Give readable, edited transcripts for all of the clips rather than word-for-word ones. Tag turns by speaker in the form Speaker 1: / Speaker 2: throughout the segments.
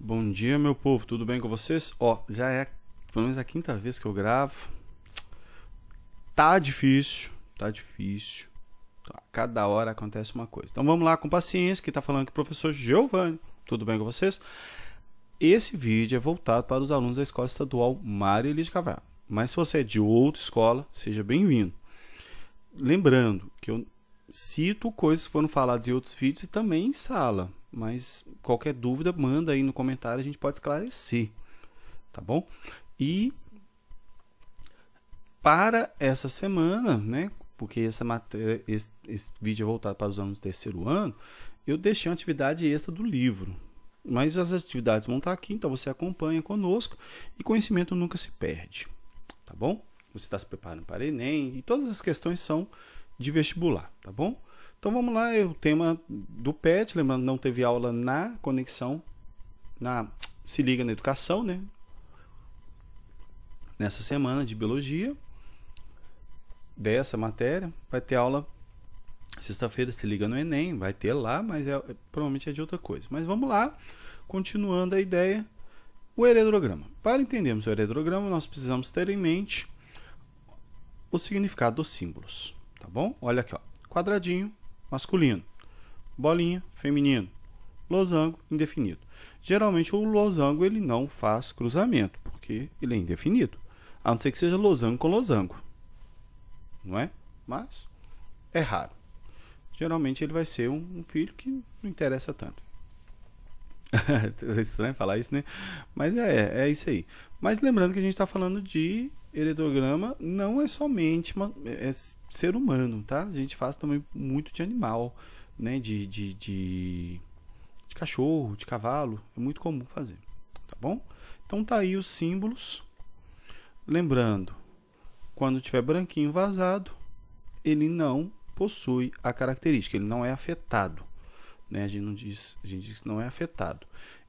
Speaker 1: Bom dia, meu povo, tudo bem com vocês? Já é pelo menos a quinta vez que eu gravo. Tá difícil. Cada hora acontece uma coisa. Então vamos lá com paciência, que tá falando aqui o professor Giovanni. Tudo bem com vocês? Esse vídeo é voltado para os alunos da Escola Estadual Mário Elias de Carvalho. Mas se você é de outra escola, seja bem-vindo. Lembrando que eu cito coisas que foram faladas em outros vídeos e também em sala. Mas qualquer dúvida, manda aí no comentário, a gente pode esclarecer. Tá bom? E para essa semana, né? Porque essa matéria, esse vídeo é voltado para os alunos do terceiro ano, eu deixei uma atividade extra do livro. Mas as atividades vão estar aqui, então você acompanha conosco e conhecimento nunca se perde. Tá bom? Você está se preparando para Enem e todas as questões são de vestibular, tá bom? Então vamos lá, o tema do PET, lembrando, não teve aula na conexão, Se Liga na Educação, né? Nessa semana de Biologia, dessa matéria, vai ter aula sexta-feira, Se Liga no Enem, vai ter lá, mas provavelmente é de outra coisa. Mas vamos lá, continuando a ideia, o heredograma. Para entendermos o heredograma, nós precisamos ter em mente o significado dos símbolos, tá bom? Olha aqui, ó, quadradinho, masculino, bolinha, feminino, losango, indefinido. Geralmente o losango ele não faz cruzamento, porque ele é indefinido, a não ser que seja losango com losango, não é? Mas é raro. Geralmente ele vai ser um filho que não interessa tanto. É estranho falar isso, né? Mas é isso aí. Mas lembrando que a gente está falando de heredograma, não é somente ser humano, tá? A gente faz também muito de animal, né? De cachorro, de cavalo. É muito comum fazer, tá bom? Então tá aí os símbolos. Lembrando, quando tiver branquinho vazado, ele não possui a característica, ele não é afetado, né? A gente diz que não é afetado.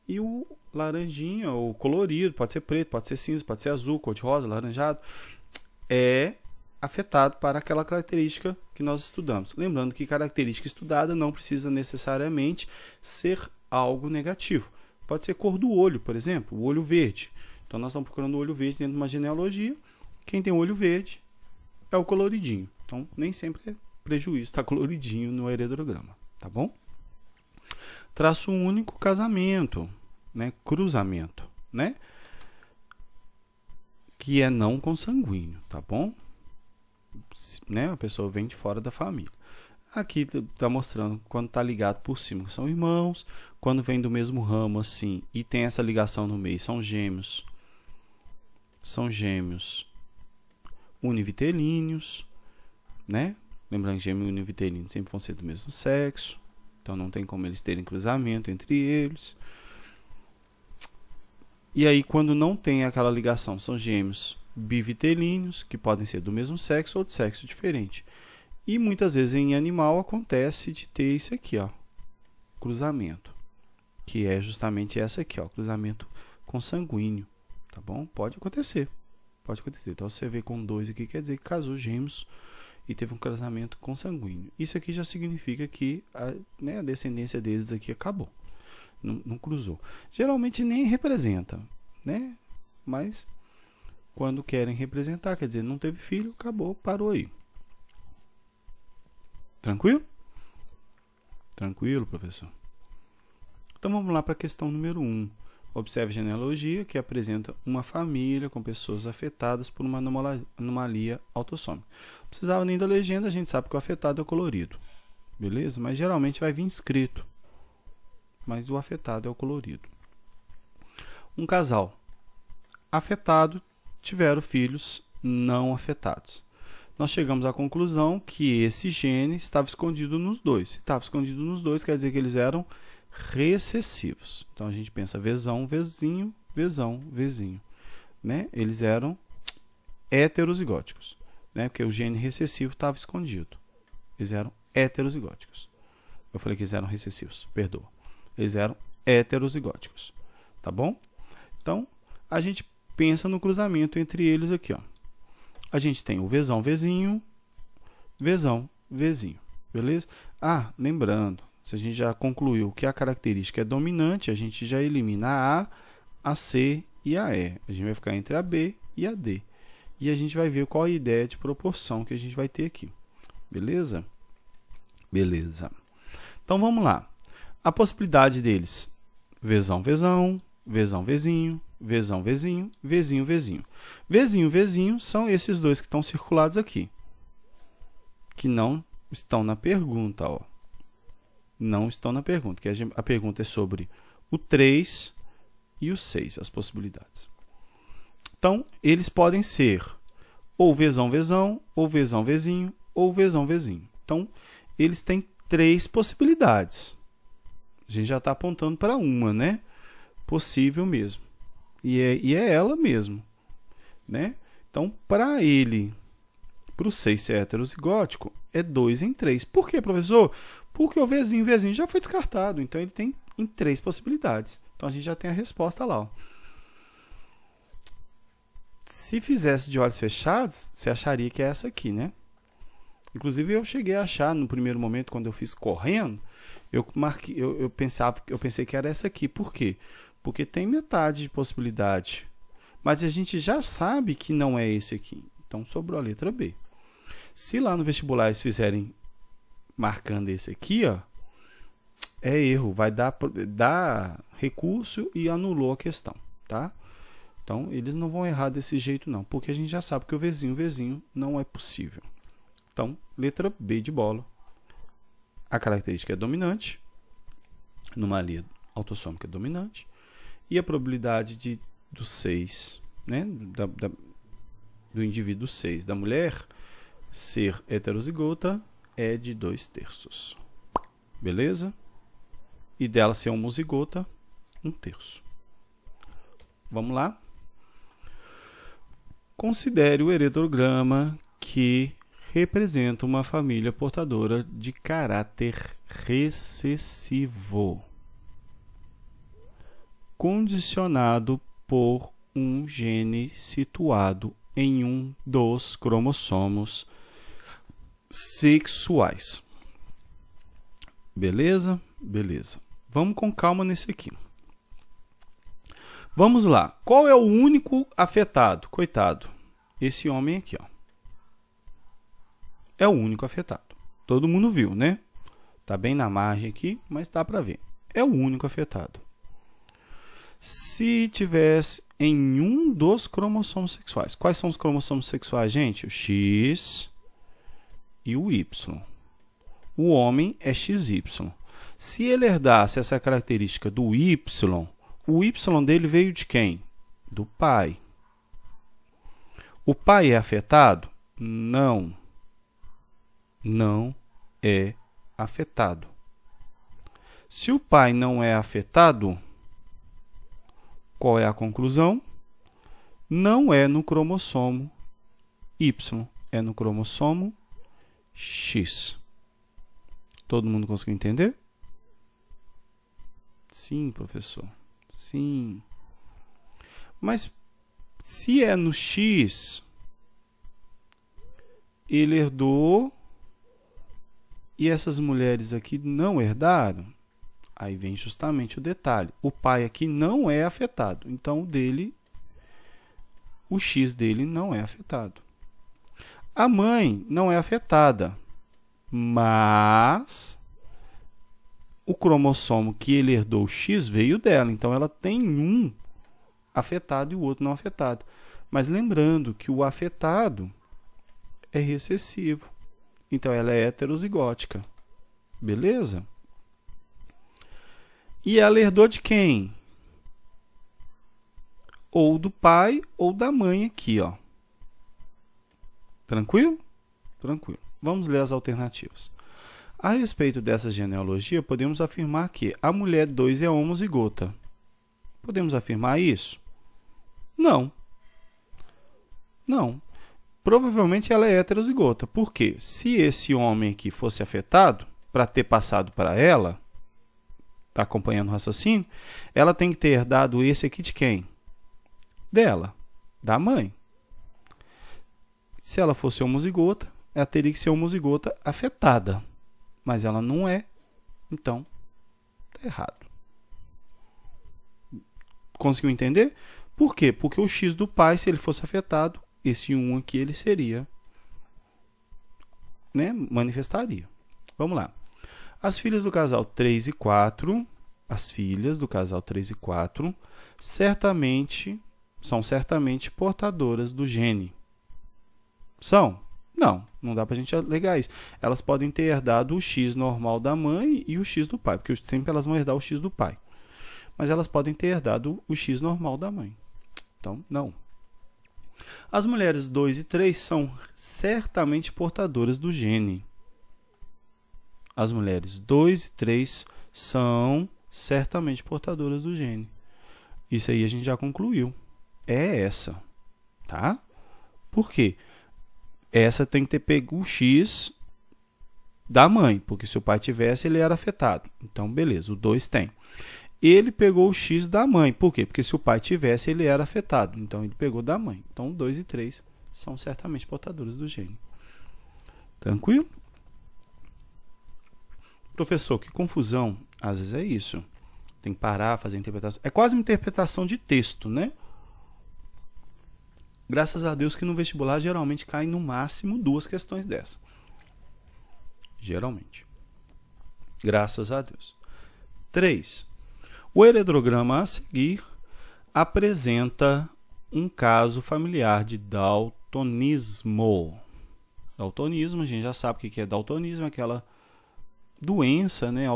Speaker 1: E o laranjinha, ou colorido, pode ser preto, pode ser cinza, pode ser azul, cor de rosa, laranjado, é afetado para aquela característica que nós estudamos. Lembrando que característica estudada não precisa necessariamente ser algo negativo. Pode ser cor do olho, por exemplo, o olho verde. Então nós estamos procurando o olho verde dentro de uma genealogia. Quem tem olho verde é o coloridinho. Então nem sempre é prejuízo estar coloridinho no heredograma, tá bom? Traço único, casamento, né? Cruzamento, né? Que é não consanguíneo, tá bom? Né? A pessoa vem de fora da família. Aqui está mostrando quando está ligado por cima, são irmãos. Quando vem do mesmo ramo assim e tem essa ligação no meio, são gêmeos. São gêmeos univitelíneos, né? Lembrando que gêmeos univitelíneos sempre vão ser do mesmo sexo. Então não tem como eles terem cruzamento entre eles. E aí quando não tem aquela ligação, são gêmeos bivitelíneos, que podem ser do mesmo sexo ou de sexo diferente. E muitas vezes em animal acontece de ter isso aqui, ó, cruzamento, que é justamente essa aqui, ó, cruzamento consanguíneo, tá bom? Pode acontecer. Então você vê com 2 aqui, quer dizer que casou gêmeos e teve um cruzamento consanguíneo. Isso aqui já significa que a descendência deles aqui acabou. Não cruzou. Geralmente nem representa, né? Mas quando querem representar, quer dizer, não teve filho, acabou, parou aí. Tranquilo? Tranquilo, professor. Então vamos lá para a questão número 1. Observe a genealogia que apresenta uma família com pessoas afetadas por uma anomalia autossômica. Não precisava nem da legenda, a gente sabe que o afetado é o colorido. Beleza? Mas geralmente vai vir escrito. Mas o afetado é o colorido. Um casal afetado tiveram filhos não afetados. Nós chegamos à conclusão que esse gene estava escondido nos dois. Se estava escondido nos dois, quer dizer que eles eram recessivos. Então a gente pensa Vzão, Vzinho, Vzão, Vzinho, né? Eles eram heterozigóticos, né? Porque o gene recessivo estava escondido. Eles eram heterozigóticos. Eu falei que eles eram recessivos, perdoa. Eles eram heterozigóticos, tá bom? Então a gente pensa no cruzamento entre eles aqui, ó. A gente tem o Vzão, Vzinho, Vzão, Vzinho, beleza? Lembrando, se a gente já concluiu que a característica é dominante, a gente já elimina a A, a C e a E. A gente vai ficar entre a B e a D. E a gente vai ver qual a ideia de proporção que a gente vai ter aqui. Beleza? Beleza. Então, vamos lá. A possibilidade deles, Vzão, Vzão, Vzão, Vzinho, Vzão, Vzinho, Vzinho, Vzinho. Vzinho, Vzinho são esses dois que estão circulados aqui. Que não estão na pergunta, ó. Não estão na pergunta, que a pergunta é sobre o 3 e o 6, as possibilidades. Então, eles podem ser ou Vzão, Vzão, ou Vzão, Vzinho, ou Vzão, Vzinho. Então, eles têm 3 possibilidades. A gente já está apontando para uma, né? Possível mesmo. E é ela mesmo, né? Então, para o 6 ser heterozigótico, é 2 em 3. Por quê, professor? Porque o Vzinho já foi descartado. Então, ele tem em 3 possibilidades. Então, a gente já tem a resposta lá, ó. Se fizesse de olhos fechados, você acharia que é essa aqui, né? Inclusive, eu cheguei a achar, no primeiro momento, quando eu fiz correndo, eu pensei que era essa aqui. Por quê? Porque tem metade de possibilidade. Mas a gente já sabe que não é esse aqui. Então, sobrou a letra B. Se lá no vestibular eles fizerem marcando esse aqui, ó, é erro. Vai dar recurso e anulou a questão, tá? Então, eles não vão errar desse jeito, não. Porque a gente já sabe que o Vzinho não é possível. Então, letra B de bola. A característica é dominante. Numa linha autossômica dominante. E a probabilidade do 6, né? Do indivíduo 6 da mulher ser heterozigota é de 2/3. Beleza? E dela ser homozigota, 1/3. Vamos lá? Considere o heredograma que representa uma família portadora de caráter recessivo, condicionado por um gene situado em um dos cromossomos sexuais. Beleza? Beleza. Vamos com calma nesse aqui. Vamos lá. Qual é o único afetado? Coitado. Esse homem aqui, ó. É o único afetado. Todo mundo viu, né? Tá bem na margem aqui, mas dá para ver. É o único afetado. Se tivesse em um dos cromossomos sexuais. Quais são os cromossomos sexuais, gente? O X e o Y. O homem é XY. Se ele herdasse essa característica do Y, o Y dele veio de quem? Do pai. O pai é afetado? Não. Não é afetado. Se o pai não é afetado, qual é a conclusão? Não é no cromossomo Y, é no cromossomo X. Todo mundo conseguiu entender? Sim, professor. Sim. Mas se é no X, ele herdou e essas mulheres aqui não herdaram, aí vem justamente o detalhe. O pai aqui não é afetado, então o X dele não é afetado. A mãe não é afetada, mas o cromossomo que ele herdou, o X, veio dela. Então, ela tem um afetado e o outro não afetado. Mas lembrando que o afetado é recessivo. Então, ela é heterozigótica. Beleza? E ela herdou de quem? Ou do pai ou da mãe aqui, ó. Tranquilo? Tranquilo. Vamos ler as alternativas. A respeito dessa genealogia, podemos afirmar que a mulher 2 é homozigota. Podemos afirmar isso? Não. Não. Provavelmente ela é heterozigota. Por quê? Se esse homem aqui fosse afetado, para ter passado para ela, está acompanhando o raciocínio, ela tem que ter herdado esse aqui de quem? Dela, da mãe. Se ela fosse homozigota, ela teria que ser homozigota afetada. Mas ela não é Então, tá errado. Conseguiu entender? Por quê? Porque o X do pai, se ele fosse afetado, esse 1 aqui, ele seria, né, manifestaria. Vamos lá. As filhas do casal 3 e 4, são certamente portadoras do gene. São? Não dá pra gente alegar isso. Elas podem ter herdado o X normal da mãe e o X do pai, porque sempre elas vão herdar o X do pai. Mas elas podem ter herdado o X normal da mãe. Então, não. As mulheres 2 e 3 são certamente portadoras do gene. As mulheres 2 e 3 são certamente portadoras do gene. Isso aí a gente já concluiu. É essa, tá? Por quê? Essa tem que ter pego o X da mãe, porque se o pai tivesse, ele era afetado. Então, beleza, o 2 tem. Ele pegou o X da mãe. Por quê? Porque se o pai tivesse, ele era afetado. Então, ele pegou da mãe. Então, 2 e 3 são certamente portadores do gene. Tranquilo? Professor, que confusão. Às vezes é isso. Tem que parar, fazer interpretação. É quase uma interpretação de texto, né? Graças a Deus que no vestibular geralmente cai no máximo 2 questões dessa. Geralmente. Graças a Deus. 3. O heredograma a seguir apresenta um caso familiar de daltonismo. Daltonismo, a gente já sabe o que é daltonismo, é aquela doença, né,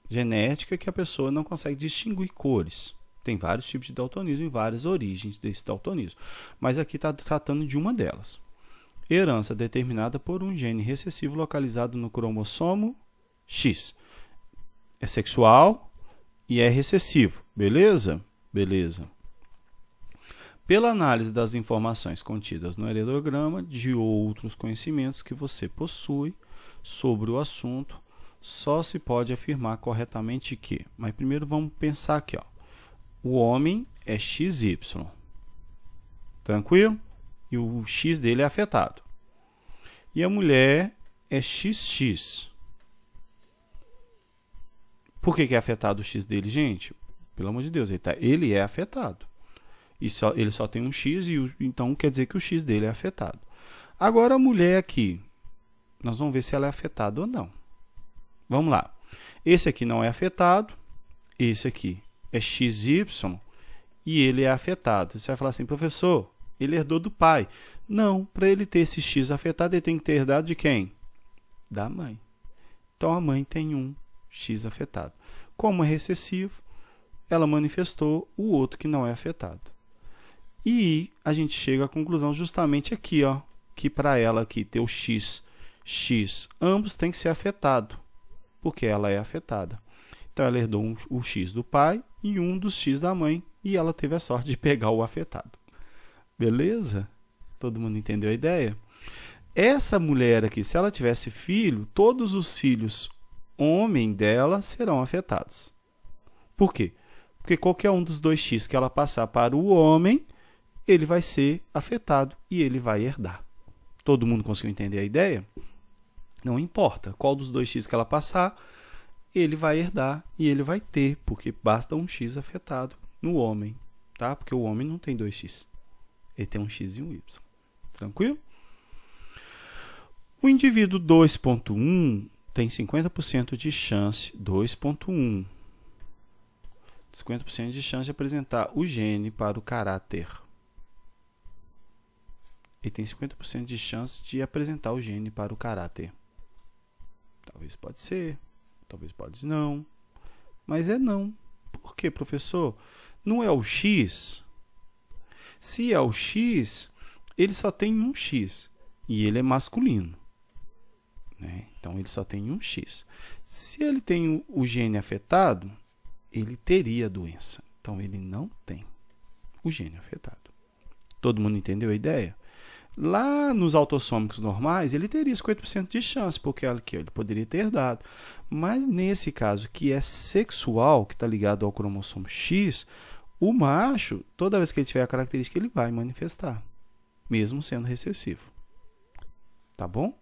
Speaker 1: genética que a pessoa não consegue distinguir cores. Tem vários tipos de daltonismo e várias origens desse daltonismo. Mas aqui está tratando de uma delas. Herança determinada por um gene recessivo localizado no cromossomo X. É sexual e é recessivo. Beleza? Beleza. Pela análise das informações contidas no heredograma, de outros conhecimentos que você possui sobre o assunto, só se pode afirmar corretamente que... Mas primeiro vamos pensar aqui, ó. O homem é XY. Tranquilo? E o X dele é afetado. E a mulher é XX. Por que é afetado o X dele, gente? Pelo amor de Deus, ele é afetado. Ele só tem um X, então quer dizer que o X dele é afetado. Agora a mulher aqui, nós vamos ver se ela é afetada ou não. Vamos lá. Esse aqui não é afetado, esse aqui é XY e ele é afetado. Você vai falar assim, professor, ele herdou do pai. Não, para ele ter esse X afetado, ele tem que ter herdado de quem? Da mãe. Então a mãe tem um X afetado. Como é recessivo, ela manifestou o outro que não é afetado. E a gente chega à conclusão justamente aqui, ó, que para ela aqui ter o X, ambos têm que ser afetados, porque ela é afetada. Então ela herdou o X do pai e um dos X da mãe, e ela teve a sorte de pegar o afetado. Beleza? Todo mundo entendeu a ideia? Essa mulher aqui, se ela tivesse filho, todos os filhos homem dela serão afetados. Por quê? Porque qualquer um dos 2x que ela passar para o homem, ele vai ser afetado e ele vai herdar. Todo mundo conseguiu entender a ideia? Não importa qual dos 2x que ela passar, ele vai herdar e ele vai ter, porque basta um x afetado no homem, tá? Porque o homem não tem 2x. Ele tem um x e um y. Tranquilo? O indivíduo 2.1 tem 50% de chance, 2.1, 50% de chance de apresentar o gene para o caráter. Ele tem 50% de chance de apresentar o gene para o caráter. Talvez pode ser, talvez pode não, mas é não. Por quê, professor? Não é o X? Se é o X, ele só tem um X e ele é masculino, né? Então ele só tem um X. Se ele tem o gene afetado, ele teria a doença. Então ele não tem o gene afetado. Todo mundo entendeu a ideia? Lá nos autossômicos normais, ele teria 50% de chance, porque ele poderia ter herdado. Mas nesse caso, que é sexual, que está ligado ao cromossomo X, o macho, toda vez que ele tiver a característica, ele vai manifestar, mesmo sendo recessivo. Tá bom?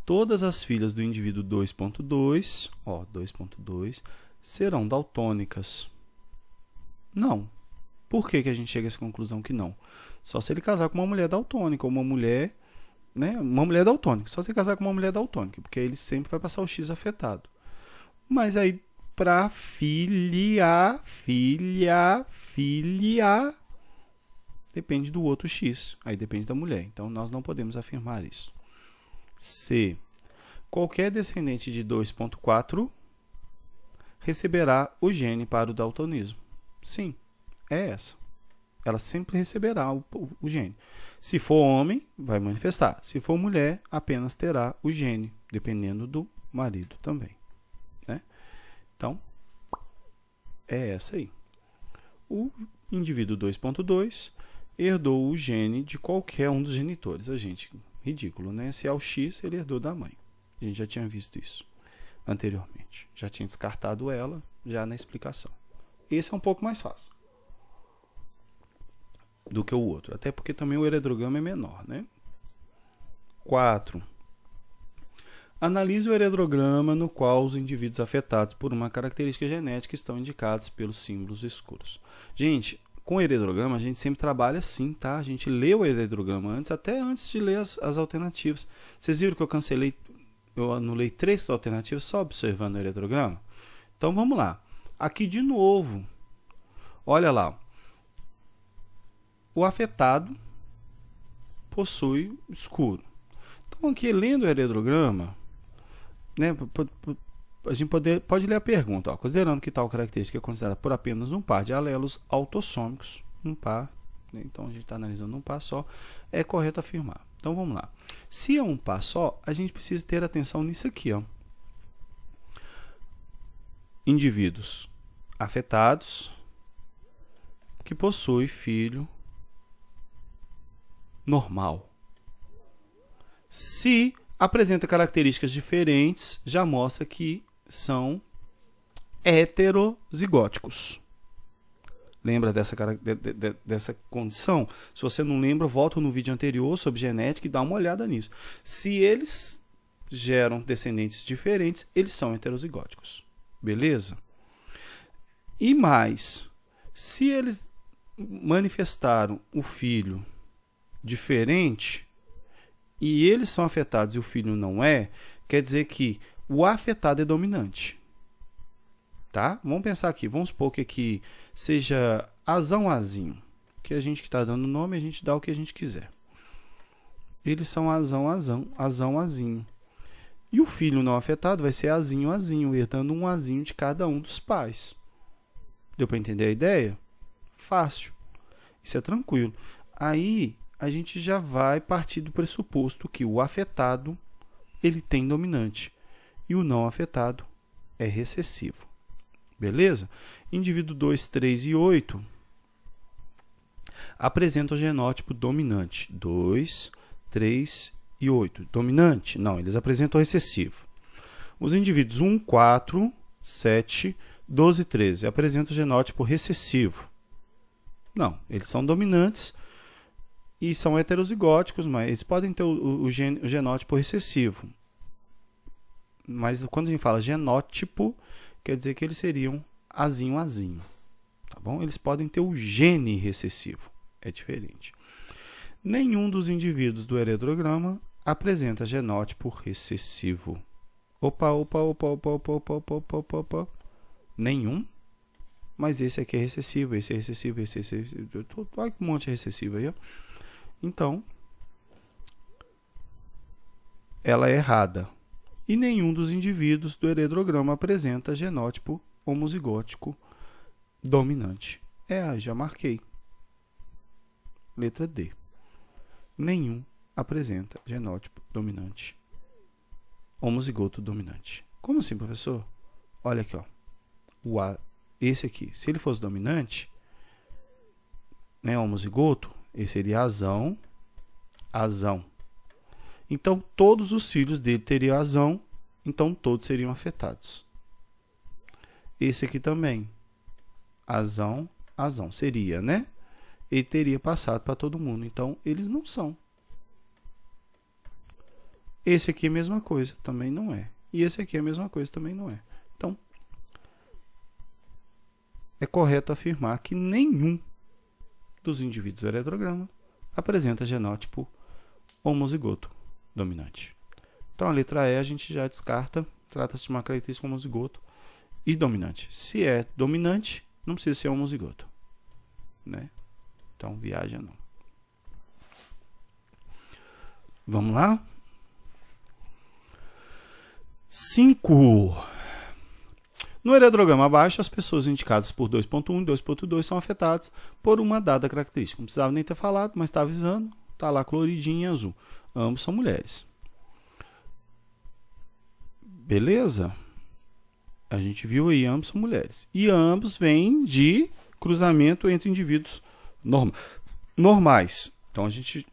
Speaker 1: Todas as filhas do indivíduo 2.2, ó, 2.2, serão daltônicas. Não. Por que a gente chega a essa conclusão que não? Só se ele casar com uma mulher daltônica, ou uma mulher, né, uma mulher daltônica. Só se ele casar com uma mulher daltônica, porque aí ele sempre vai passar o X afetado. Mas aí, para filha, depende do outro X. Aí depende da mulher. Então, nós não podemos afirmar isso. C. Qualquer descendente de 2.4 receberá o gene para o daltonismo. Sim, é essa. Ela sempre receberá o gene. Se for homem, vai manifestar. Se for mulher, apenas terá o gene, dependendo do marido também. Né? Então, é essa aí. O indivíduo 2.2 herdou o gene de qualquer um dos genitores. Ridículo, né? Se é o X, ele herdou da mãe. A gente já tinha visto isso anteriormente. Já tinha descartado ela, já na explicação. Esse é um pouco mais fácil do que o outro. Até porque também o eredrograma é menor, né? 4. Analise o eredrograma no qual os indivíduos afetados por uma característica genética estão indicados pelos símbolos escuros. Gente, com o eredrograma a gente sempre trabalha assim, tá? A gente lê o eredrograma antes, até antes de ler as alternativas. Vocês viram que eu anulei 3 alternativas só observando o eredrograma? Então vamos lá. Aqui de novo, olha lá. O afetado possui escuro. Então aqui lendo o eredrograma, né, a gente pode ler a pergunta, ó, considerando que tal característica é considerada por apenas um par de alelos autossômicos, um par, né, então a gente está analisando um par só, é correto afirmar. Então vamos lá. Se é um par só, a gente precisa ter atenção nisso aqui, ó. Indivíduos afetados que possuem filho normal. Se apresenta características diferentes, já mostra que são heterozigóticos. Lembra dessa condição? Se você não lembra, volta no vídeo anterior sobre genética e dá uma olhada nisso. Se eles geram descendentes diferentes, eles são heterozigóticos. Beleza? E mais, se eles manifestaram o filho diferente e eles são afetados e o filho não é, quer dizer que o afetado é dominante. Tá? Vamos pensar aqui, vamos supor que aqui seja azão, azinho, que a gente que está dando nome, a gente dá o que a gente quiser. Eles são azão, azinho. E o filho não afetado vai ser azinho, herdando um azinho de cada um dos pais. Deu para entender a ideia? Fácil. Isso é tranquilo. Aí a gente já vai partir do pressuposto que o afetado ele tem dominante e o não afetado é recessivo. Beleza? Indivíduo 2, 3 e 8 apresentam o genótipo dominante. 2, 3 e 8. Dominante? Não, eles apresentam o recessivo. Os indivíduos 1, 4, 7, 12 e 13 apresentam o genótipo recessivo. Não, eles são dominantes e são heterozigóticos, mas eles podem ter o genótipo recessivo. Mas quando a gente fala genótipo, quer dizer que eles seriam azinho. Tá bom? Eles podem ter o gene recessivo. É diferente. Nenhum dos indivíduos do eredrograma apresenta genótipo recessivo. Opa. Nenhum. Mas esse aqui é recessivo, esse é recessivo, esse é recessivo. Olha que monte de recessivo aí, ó. Então, ela é errada. E nenhum dos indivíduos do eredrograma apresenta genótipo homozigótico dominante. Já marquei. Letra D. Nenhum apresenta genótipo dominante. Homozigoto dominante. Como assim, professor? Olha aqui, ó. Esse aqui, se ele fosse dominante, né, homozigoto, esse seria azão. Então, todos os filhos dele teriam azão, então todos seriam afetados. Esse aqui também, azão, seria, né? Ele teria passado para todo mundo, então eles não são. Esse aqui é a mesma coisa, também não é. E esse aqui é a mesma coisa, também não é. Então, é correto afirmar que nenhum dos indivíduos do heterograma apresenta genótipo homozigoto dominante. Então, a letra E a gente já descarta, trata-se de uma característica homozigoto e dominante. Se é dominante, não precisa ser homozigoto, né? Então, viaja não. Vamos lá? 5. No heterograma abaixo, as pessoas indicadas por 2.1 e 2.2 são afetadas por uma dada característica. Não precisava nem ter falado, mas está avisando. Está lá coloridinho em azul. Ambos são mulheres. Beleza? A gente viu aí, ambos são mulheres. E ambos vêm de cruzamento entre indivíduos normais. Então, a gente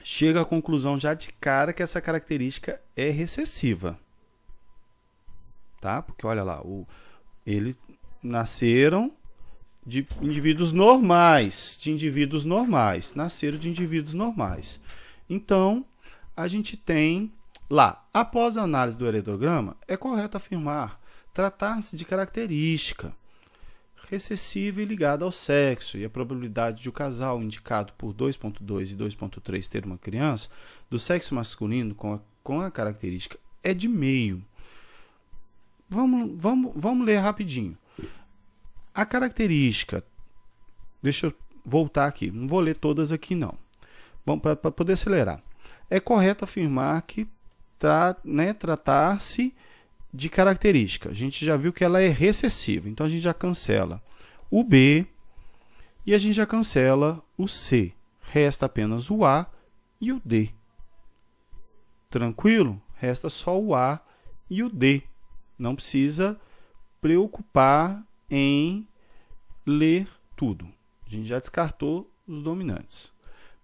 Speaker 1: chega à conclusão já de cara que essa característica é recessiva. Tá? Porque olha lá, eles nasceram de indivíduos normais, nasceram de indivíduos normais. Então, a gente tem lá, após a análise do heterograma, é correto afirmar tratar-se de característica recessiva e ligada ao sexo, e a probabilidade de o casal indicado por 2.2 e 2.3 ter uma criança do sexo masculino com a característica é de meio. Vamos ler rapidinho. A característica, deixa eu voltar aqui, não vou ler todas aqui não. Vamos para poder acelerar. É correto afirmar que tratar-se de característica. A gente já viu que ela é recessiva, então a gente já cancela o B e a gente já cancela o C. Resta apenas o A e o D. Tranquilo? Resta só o A e o D. Não precisa preocupar em ler tudo. A gente já descartou os dominantes.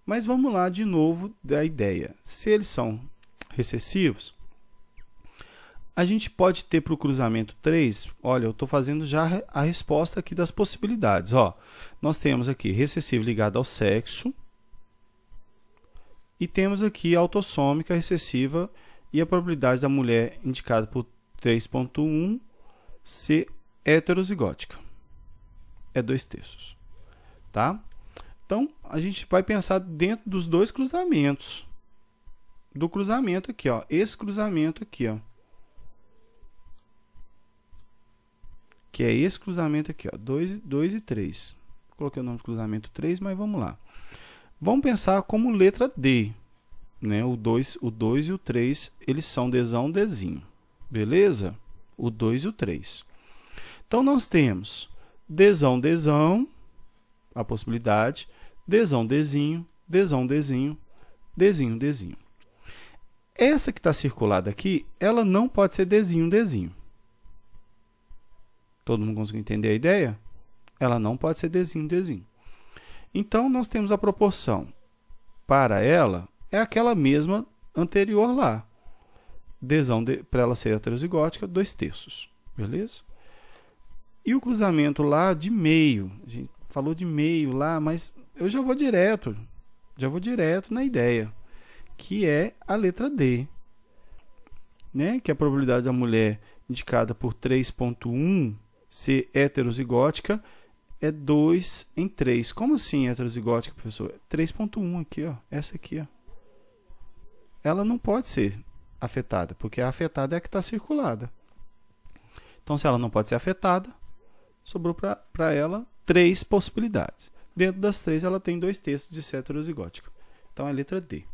Speaker 1: Mas vamos lá de novo da ideia. Se eles são recessivos, a gente pode ter para o cruzamento 3, olha, eu estou fazendo já a resposta aqui das possibilidades. Ó, nós temos aqui recessivo ligado ao sexo e temos aqui autossômica recessiva e a probabilidade da mulher indicada por 3.1 ser heterozigótica. É 2/3. Tá? Então, a gente vai pensar dentro dos dois cruzamentos. Do cruzamento aqui, ó. Esse cruzamento aqui, ó. Que é esse cruzamento aqui, ó. 2 e 3. Coloquei o nome de cruzamento 3, mas vamos lá. Vamos pensar como letra D. Né? O 2 e o 3, eles são Dzão, Dzinho. Beleza? O 2 e o 3. Então, nós temos Dzão, Dzão, a possibilidade, Dzão, Dzinho, Dzão, Dzinho, Dzinho, Dzinho. Essa que está circulada aqui, ela não pode ser Dzinho, Dzinho. Todo mundo conseguiu entender a ideia? Ela não pode ser Dzinho, Dzinho. Então, nós temos a proporção para ela, é aquela mesma anterior lá. Dzão, para ela ser heterozigótica, 2/3. Beleza? E o cruzamento lá de meio. A gente falou de meio lá, mas eu já vou direto na ideia, que é a letra D. Né? Que é a probabilidade da mulher indicada por 3.1 ser heterozigótica é 2 em 3. Como assim heterozigótica, professor? 3.1 aqui, ó. Essa aqui, ó. Ela não pode ser afetada, porque a afetada é a que está circulada. Então, se ela não pode ser afetada, sobrou para ela 3 possibilidades. Dentro das 3, ela tem 2/3 de ser heterozigótica. Então, é a letra D.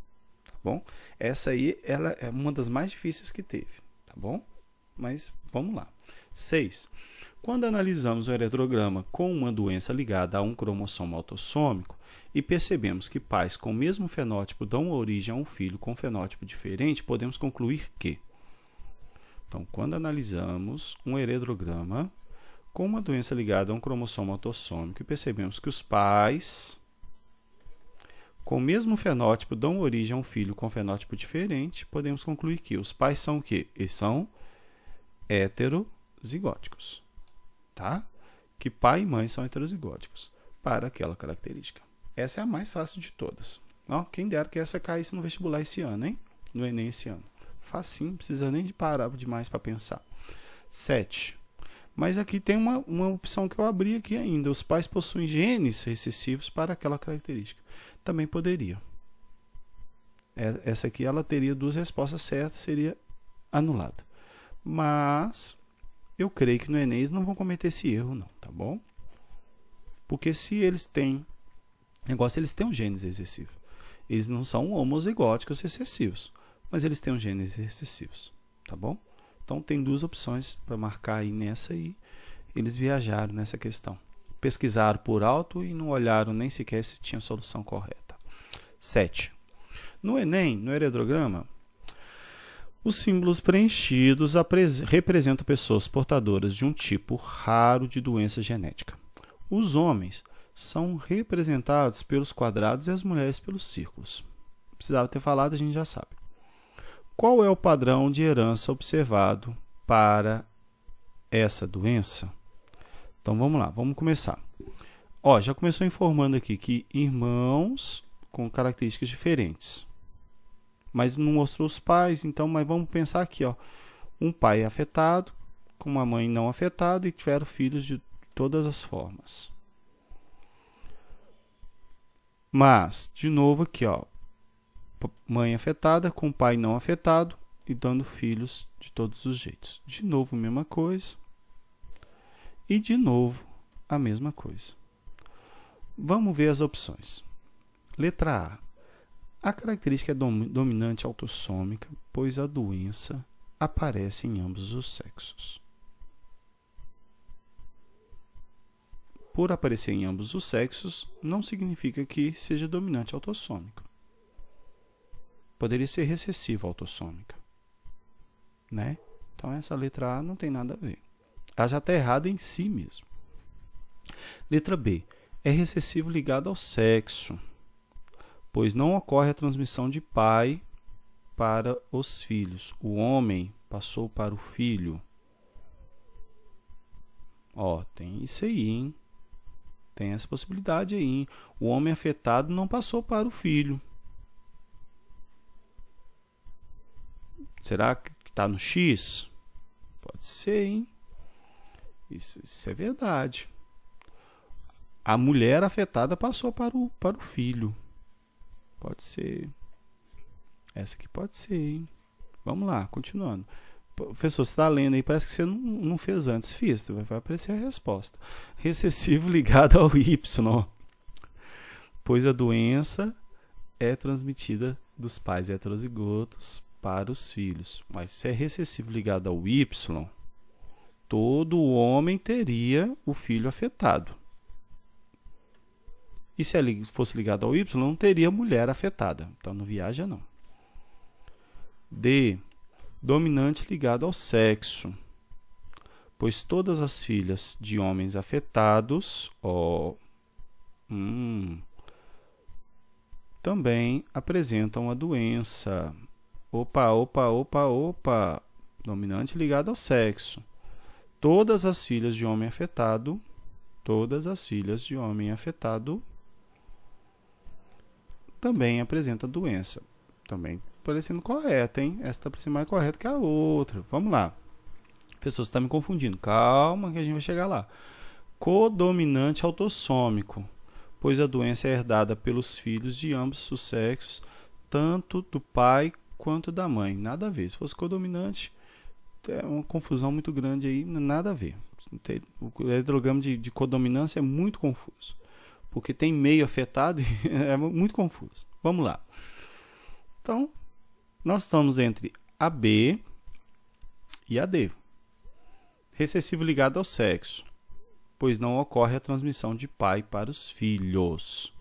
Speaker 1: Tá bom? Essa aí ela é uma das mais difíceis que teve. Tá bom? Mas vamos lá. 6. Quando analisamos o heterograma com uma doença ligada a um cromossomo autossômico e percebemos que pais com o mesmo fenótipo dão origem a um filho com fenótipo diferente, podemos concluir que... Então, quando analisamos um heterograma com uma doença ligada a um cromossomo autossômico e percebemos que os pais com o mesmo fenótipo dão origem a um filho com fenótipo diferente, podemos concluir que os pais são o quê? Eles são heterozigóticos. Tá? Que pai e mãe são heterozigóticos para aquela característica. Essa é a mais fácil de todas. Ó, quem dera que essa caísse no vestibular esse ano, hein? no Enem esse ano. Facinho, não precisa nem de parar demais para pensar. 7. Mas aqui tem uma opção que eu abri aqui ainda. Os pais possuem genes recessivos para aquela característica. Também poderia. Essa aqui ela teria 2 respostas certas, seria anulada. Mas eu creio que no Enem eles não vão cometer esse erro, não, tá bom? Porque se eles têm eles têm um genes recessivo. Eles não são homozigóticos recessivos, mas eles têm um genes recessivos, tá bom? Então tem 2 opções para marcar aí nessa aí. Eles viajaram nessa questão. Pesquisaram por alto e não olharam nem sequer se tinha solução correta. 7. No Enem, no heredograma, os símbolos preenchidos representam pessoas portadoras de um tipo raro de doença genética. Os homens são representados pelos quadrados e as mulheres pelos círculos. Precisava ter falado, a gente já sabe. Qual é o padrão de herança observado para essa doença? Então vamos lá, vamos começar. Já começou informando aqui que irmãos com características diferentes. Mas não mostrou os pais, então, mas vamos pensar aqui, um pai afetado, com uma mãe não afetada e tiveram filhos de todas as formas. Mas, de novo aqui, mãe afetada com pai não afetado e dando filhos de todos os jeitos. De novo, a mesma coisa. E de novo, a mesma coisa. Vamos ver as opções. Letra A. A característica é dominante autossômica, pois a doença aparece em ambos os sexos. Por aparecer em ambos os sexos, não significa que seja dominante autossômico. Poderia ser recessiva autossômica, né? Então essa letra A não tem nada a ver. Ela já está errada em si mesmo. Letra B. É recessivo ligado ao sexo, pois não ocorre a transmissão de pai para os filhos. O homem passou para o filho. Tem isso aí, hein? Tem essa possibilidade aí, hein? O homem afetado não passou para o filho. Será que está no X? Pode ser, hein? Isso é verdade. A mulher afetada passou para o filho. Pode ser. Essa aqui pode ser, hein? Vamos lá, continuando. Professor, você está lendo aí, parece que você não fez antes. Fiz, vai aparecer a resposta. Recessivo ligado ao Y, pois a doença é transmitida dos pais heterozigotos para os filhos. Mas se é recessivo ligado ao Y, todo homem teria o filho afetado. E se ele fosse ligado ao Y, não teria mulher afetada. Então não viaja, não. D. Dominante ligado ao sexo, pois todas as filhas de homens afetados também apresentam a doença. Opa. Dominante ligado ao sexo. Todas as filhas de homem afetado também apresentam a doença. Também parecendo correta, hein? Essa está parecendo mais correta que a outra. Vamos lá. Pessoas, você está me confundindo. Calma que a gente vai chegar lá. Codominante autossômico, pois a doença é herdada pelos filhos de ambos os sexos, tanto do pai quanto da mãe. Nada a ver. Se fosse codominante, é uma confusão muito grande aí. Nada a ver. O heterograma de codominância é muito confuso, porque tem meio afetado e é muito confuso. Vamos lá. Então, nós estamos entre a B e a D. Recessivo ligado ao sexo, pois não ocorre a transmissão de pai para os filhos.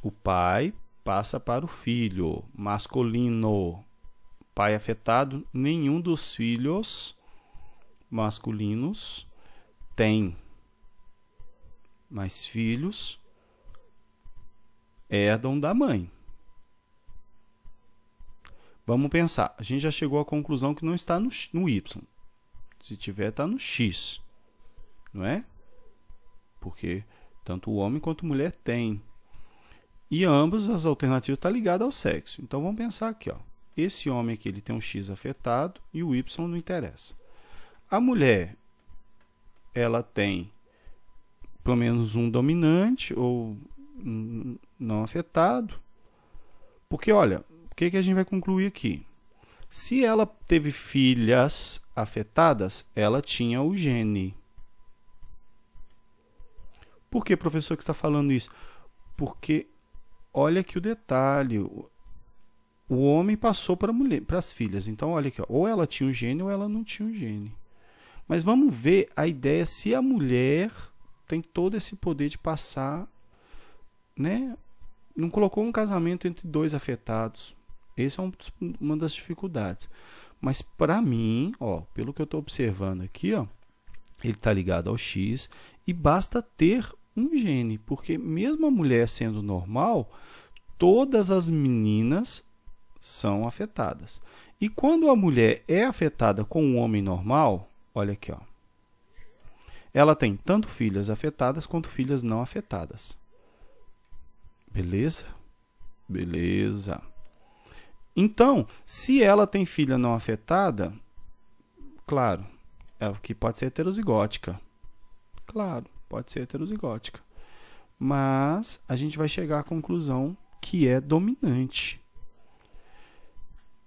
Speaker 1: O pai passa para o filho masculino. Pai afetado, nenhum dos filhos masculinos tem. Mas filhos herdam da mãe. Vamos pensar. A gente já chegou à conclusão que não está no Y. Se tiver, está no X. Não é? Porque tanto o homem quanto a mulher tem. E ambas as alternativas estão ligadas ao sexo. Então vamos pensar aqui, ó. Esse homem aqui ele tem um X afetado e o Y não interessa. A mulher, ela tem pelo menos um dominante ou não afetado. Porque, olha, o que a gente vai concluir aqui? Se ela teve filhas afetadas, ela tinha o gene. Por que, professor, que está falando isso? Porque, olha aqui o detalhe, o homem passou para as filhas. Então, olha aqui, ó, ou ela tinha um gene ou ela não tinha um gene. Mas vamos ver a ideia se a mulher tem todo esse poder de passar, né? Não colocou um casamento entre dois afetados. Essa é uma das dificuldades. Mas para mim, ó, pelo que eu estou observando aqui, ó, ele está ligado ao X e basta ter um gene, porque mesmo a mulher sendo normal, todas as meninas são afetadas. E quando a mulher é afetada com um homem normal, olha aqui, ó, ela tem tanto filhas afetadas quanto filhas não afetadas. Beleza? Beleza. Então, se ela tem filha não afetada, claro, é o que pode ser heterozigótica. Claro, pode ser heterozigótica. Mas a gente vai chegar à conclusão que é dominante.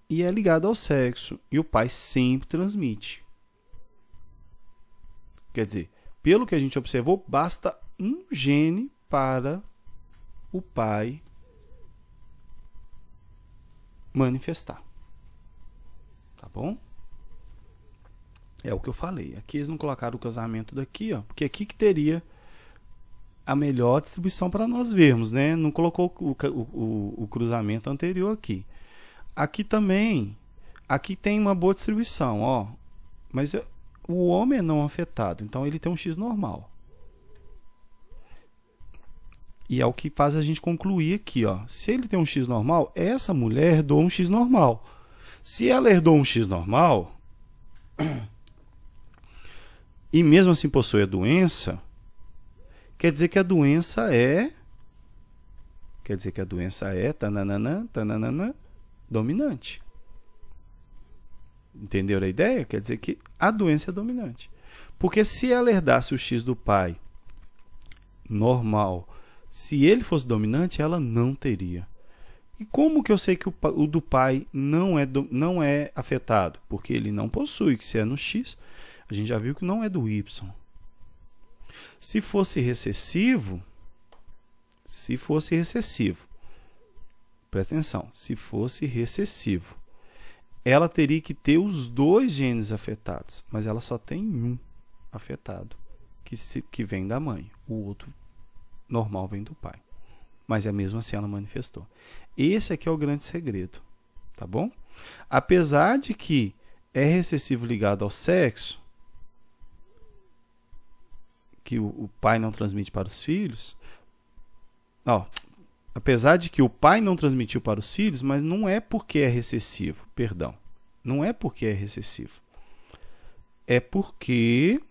Speaker 1: E é ligado ao sexo. E o pai sempre transmite. Quer dizer, pelo que a gente observou, basta um gene para o pai manifestar. Tá bom? É o que eu falei. Aqui eles não colocaram o casamento daqui, ó, porque aqui que teria a melhor distribuição para nós vermos, né? Não colocou o cruzamento anterior aqui. Aqui também, aqui tem uma boa distribuição, ó. Mas o homem é não afetado, então ele tem um X normal. E é o que faz a gente concluir aqui, ó. Se ele tem um X normal, essa mulher herdou um X normal. Se ela herdou um X normal e mesmo assim possui a doença, quer dizer que a doença é tananana, dominante. Entenderam a ideia? Quer dizer que a doença é dominante. Porque se ela herdasse o X do pai normal, se ele fosse dominante, ela não teria. E como que eu sei que o do pai não é afetado? Porque ele não possui, que se é no X, a gente já viu que não é do Y. Se fosse recessivo, presta atenção, se fosse recessivo, ela teria que ter os dois genes afetados, mas ela só tem um afetado, que vem da mãe. O outro normal vem do pai. Mas é mesmo assim ela manifestou. Esse aqui é o grande segredo, tá bom? Apesar de que é recessivo ligado ao sexo, que o pai não transmite para os filhos, apesar de que o pai não transmitiu para os filhos, mas não é porque é recessivo, perdão. Não é porque é recessivo. É porque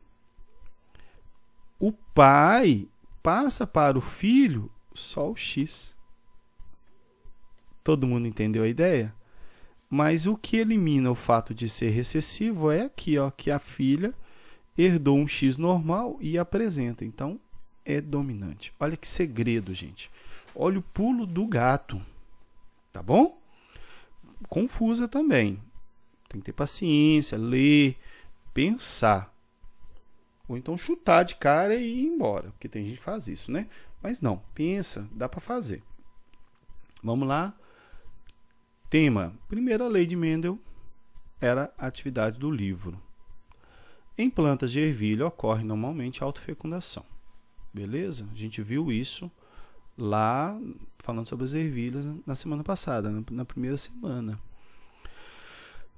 Speaker 1: o pai passa para o filho só o X. Todo mundo entendeu a ideia? Mas o que elimina o fato de ser recessivo é aqui, ó, que a filha herdou um X normal e apresenta. Então, é dominante. Olha que segredo, gente. Olha o pulo do gato. Tá bom? Confusa também. Tem que ter paciência, ler, pensar. Ou então chutar de cara e ir embora. Porque tem gente que faz isso, né? Mas não, pensa, dá para fazer. Vamos lá. Tema. Primeira lei de Mendel era a atividade do livro. Em plantas de ervilha ocorre normalmente a autofecundação. Beleza? A gente viu isso lá falando sobre as ervilhas na semana passada, na primeira semana.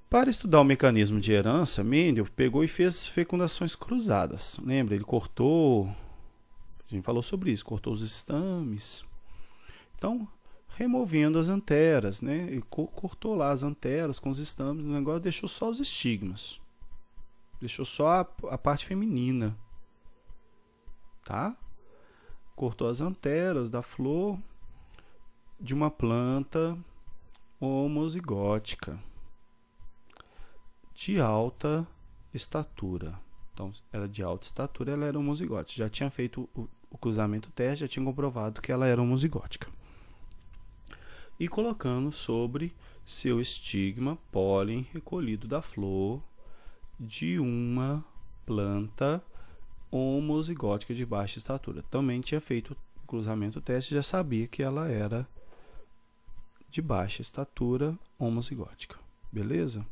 Speaker 1: Para estudar o mecanismo de herança, Mendel pegou e fez fecundações cruzadas. Lembra? Ele cortou, a gente falou sobre isso, cortou os estames. Então, removendo as anteras, né? Ele cortou lá as anteras com os estames, o negócio deixou só os estigmas. Deixou só a parte feminina. Tá? Cortou as anteras da flor de uma planta homozigótica de alta estatura. Então, ela de alta estatura, ela era homozigótica. Já tinha feito o cruzamento teste, já tinha comprovado que ela era homozigótica. E colocando sobre seu estigma pólen recolhido da flor de uma planta homozigótica de baixa estatura. Também tinha feito o cruzamento teste, já sabia que ela era de baixa estatura homozigótica. Beleza?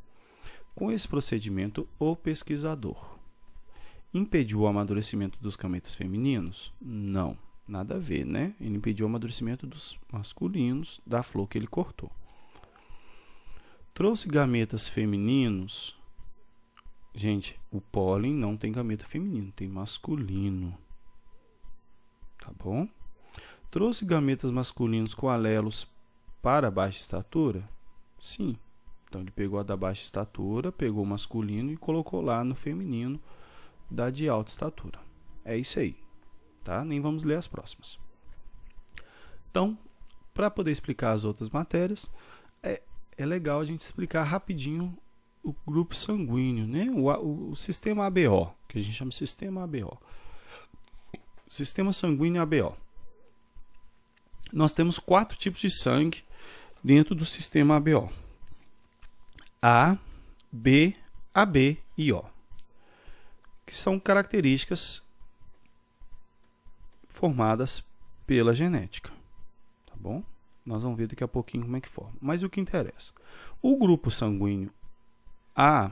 Speaker 1: Com esse procedimento, o pesquisador impediu o amadurecimento dos gametas femininos? Não, nada a ver, né? Ele impediu o amadurecimento dos masculinos da flor que ele cortou. Trouxe gametas femininos. Gente, o pólen não tem gameta feminino, tem masculino. Tá bom? Trouxe gametas masculinos com alelos para baixa estatura? Sim. Então, ele pegou a da baixa estatura, pegou o masculino e colocou lá no feminino da de alta estatura. É isso aí, tá? Nem vamos ler as próximas. Então, para poder explicar as outras matérias, é legal a gente explicar rapidinho o grupo sanguíneo, né? O sistema ABO, que a gente chama de sistema ABO. Sistema sanguíneo ABO. Nós temos 4 tipos de sangue dentro do sistema ABO. A, B, AB e O, que são características formadas pela genética, tá bom? Nós vamos ver daqui a pouquinho como é que forma. Mas o que interessa? O grupo sanguíneo A,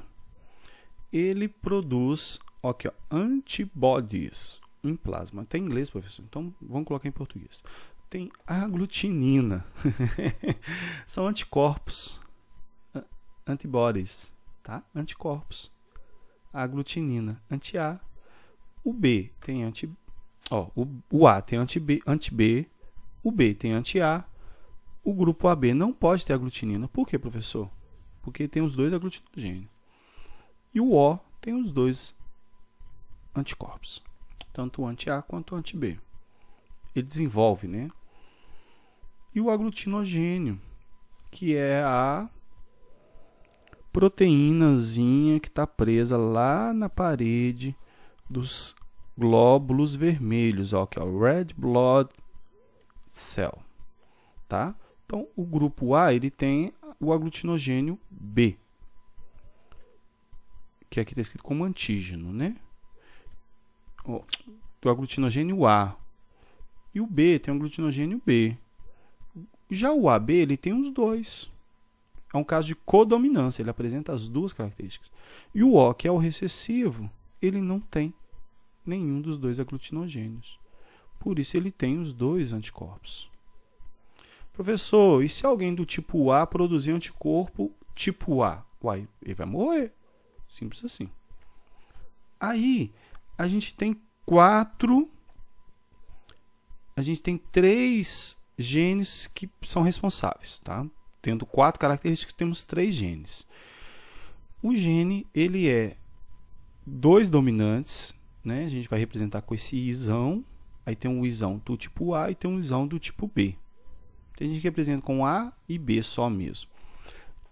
Speaker 1: ele produz aqui, ó, antibodies em plasma. Tem em inglês, professor, então vamos colocar em português. Tem aglutinina. São anticorpos. Antibodies, tá? Anticorpos. A aglutinina, anti-A. O B tem o A tem anti-B, o B tem anti-A. O grupo AB não pode ter aglutinina. Por quê, professor? Porque tem os 2 aglutinogênios. E o O tem os 2 anticorpos, tanto o anti-A quanto o anti-B. Ele desenvolve, né? E o aglutinogênio, que é a proteínazinha que está presa lá na parede dos glóbulos vermelhos, ó, que é o Red Blood Cell, tá? Então, o grupo A, ele tem o aglutinogênio B, que aqui está escrito como antígeno, né? O aglutinogênio A. E o B tem o aglutinogênio B. Já o AB, ele tem os 2. É um caso de codominância, ele apresenta as 2 características. E o O, que é o recessivo, ele não tem nenhum dos 2 aglutinogênios. Por isso ele tem os 2 anticorpos. Professor, e se alguém do tipo A produzir anticorpo tipo A? Uai, ele vai morrer. Simples assim. Aí, a gente tem 3 genes que são responsáveis, tá? Tendo 4 características, temos 3 genes. O gene, ele é 2 dominantes, né? A gente vai representar com esse Izão. Aí tem um Izão do tipo A e tem um Izão do tipo B. Tem gente que representa com A e B só mesmo.